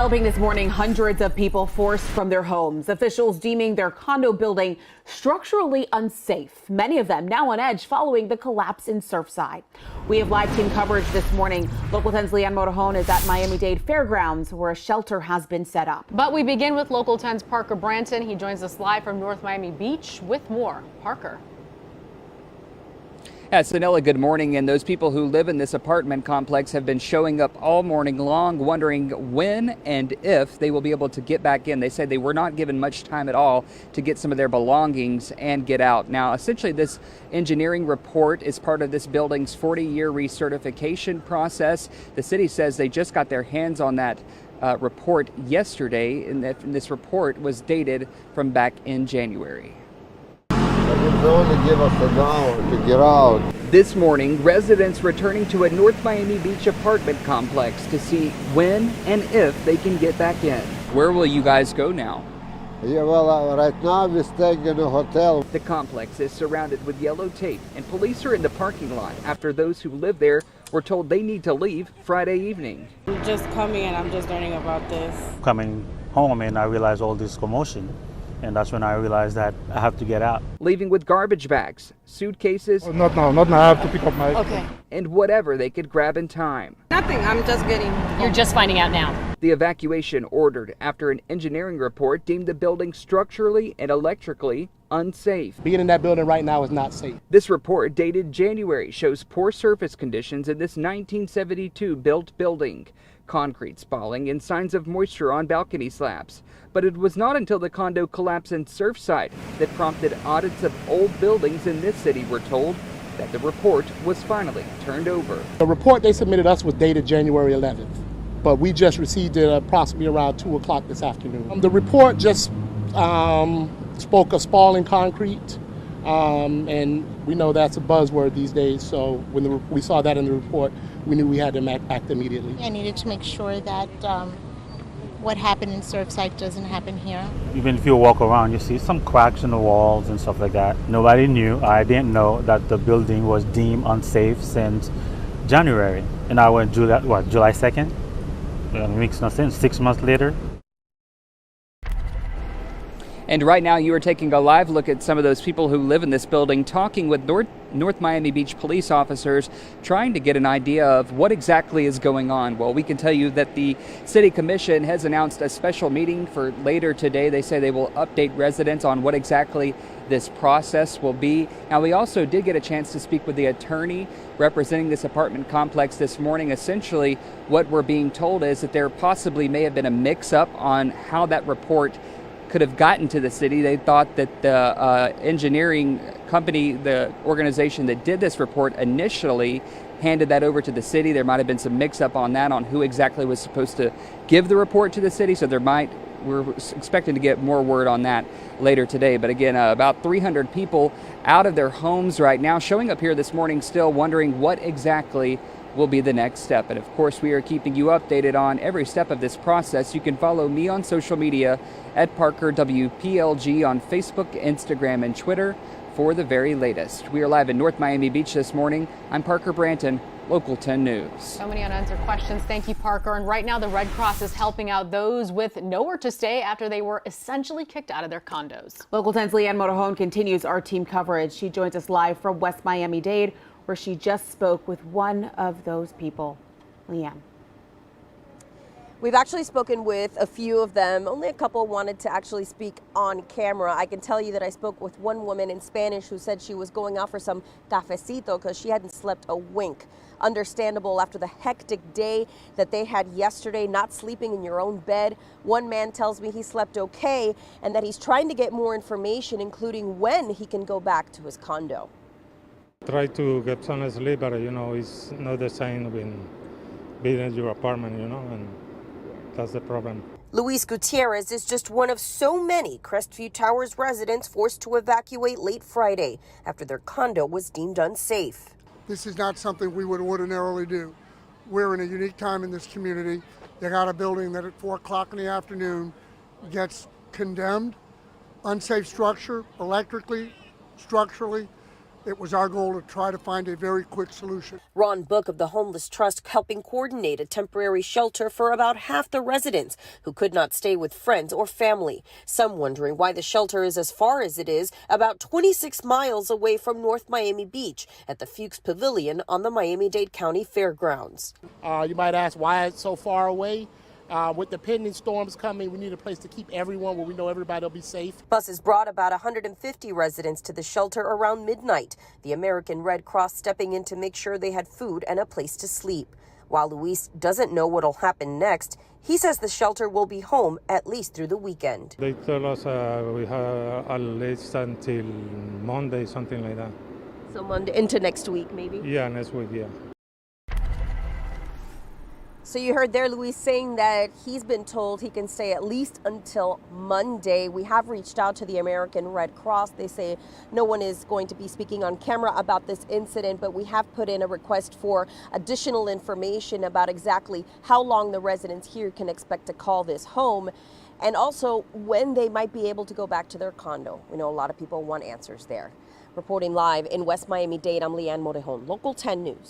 Developing this morning, hundreds of people forced from their homes. Officials deeming their condo building structurally unsafe. Many of them now on edge following the collapse in Surfside. We have live team coverage this morning. Local 10's Leanne Motorhone is at Miami-Dade Fairgrounds, where a shelter has been set up. But we begin with Local 10's Parker Branton. He joins us live from North Miami Beach with more. Parker. Yeah, Sanella, good morning. And those people who live in this apartment complex have been showing up all morning long, wondering when and if they will be able to get back in. They said they were not given much time at all to get some of their belongings and get out. Now, essentially, this engineering report is part of this building's 40-year recertification process. The city says they just got their hands on that report yesterday, and this report was dated from back in January. They only give us an hour to get out. This morning, residents returning to a North Miami Beach apartment complex to see when and if they can get back in. Where will you guys go now? Yeah, well, right now we're staying in a hotel. The complex is surrounded with yellow tape, and police are in the parking lot after those who live there were told they need to leave Friday evening. I'm just coming and I'm just learning about this. Coming home and I realized all this commotion. And that's when I realized that I have to get out. Leaving with garbage bags, suitcases, not now. I have to pick up my... Okay. and whatever they could grab in time. Nothing, I'm just getting... You're just finding out now. The evacuation ordered after an engineering report deemed the building structurally and electrically unsafe. Being in that building right now is not safe. This report, dated January, shows poor surface conditions in this 1972 built building, concrete spalling and signs of moisture on balcony slabs. But it was not until the condo collapse in Surfside that prompted audits of old buildings in this city, we're told, that the report was finally turned over. The report they submitted us was dated January 11th, but we just received it approximately around 2 o'clock this afternoon. The report just spoke of spalling concrete, and we know that's a buzzword these days, so when we saw that in the report, we knew we had to act immediately. I needed to make sure that what happened in Surfside doesn't happen here. Even if you walk around, you see some cracks in the walls and stuff like that. Nobody knew. I didn't know that the building was deemed unsafe since January. And I went July 2nd? It makes no sense. 6 months later. And right now you are taking a live look at some of those people who live in this building, talking with North Miami Beach police officers, trying to get an idea of what exactly is going on. Well, we can tell you that the City Commission has announced a special meeting for later today. They say they will update residents on what exactly this process will be. Now, we also did get a chance to speak with the attorney representing this apartment complex this morning. Essentially, what we're being told is that there possibly may have been a mix-up on how that report could have gotten to the city. They thought that the engineering company, the organization that did this report, initially handed that over to the city. There might have been some mix-up on that, on who exactly was supposed to give the report to the city. So we're expecting to get more word on that later today. But again, about 300 people out of their homes right now, showing up here this morning still wondering what exactly will be the next step. And of course, we are keeping you updated on every step of this process. You can follow me on social media at Parker WPLG on Facebook, Instagram, and Twitter for the very latest. We are live in North Miami Beach this morning. I'm Parker Branton, Local 10 News. So many unanswered questions. Thank you, Parker. And right now, the Red Cross is helping out those with nowhere to stay after they were essentially kicked out of their condos. Local 10's Leanne Motorhone continues our team coverage. She joins us live from West Miami-Dade, where she just spoke with one of those people. Leanne. We've actually spoken with a few of them. Only a couple wanted to actually speak on camera. I can tell you that I spoke with one woman in Spanish who said she was going out for some cafecito because she hadn't slept a wink. Understandable after the hectic day that they had yesterday, not sleeping in your own bed. One man tells me he slept okay and that he's trying to get more information, including when he can go back to his condo. Try to get some sleep, but it's not the same when being in your apartment, and that's the problem. Luis Gutierrez is just one of so many Crestview Towers residents forced to evacuate late Friday after their condo was deemed unsafe. This is not something we would ordinarily do. We're in a unique time in this community. You got a building that at 4 o'clock in the afternoon gets condemned, unsafe structure, electrically, structurally. It was our goal to try to find a very quick solution. Ron Book of the Homeless Trust helping coordinate a temporary shelter for about half the residents who could not stay with friends or family. Some wondering why the shelter is as far as it is, about 26 miles away from North Miami Beach at the Fuchs Pavilion on the Miami-Dade County Fairgrounds. You might ask why it's so far away. With the pending storms coming, we need a place to keep everyone where we know everybody will be safe. Buses brought about 150 residents to the shelter around midnight. The American Red Cross stepping in to make sure they had food and a place to sleep. While Luis doesn't know what'll happen next, he says the shelter will be home at least through the weekend. They tell us we have at least until Monday, something like that. So Monday into next week, maybe? Yeah, next week, yeah. So you heard there Luis saying that he's been told he can stay at least until Monday. We have reached out to the American Red Cross. They say no one is going to be speaking on camera about this incident, but we have put in a request for additional information about exactly how long the residents here can expect to call this home, and also when they might be able to go back to their condo. We know a lot of people want answers there. Reporting live in West Miami-Dade, I'm Leanne Morejon, Local 10 News.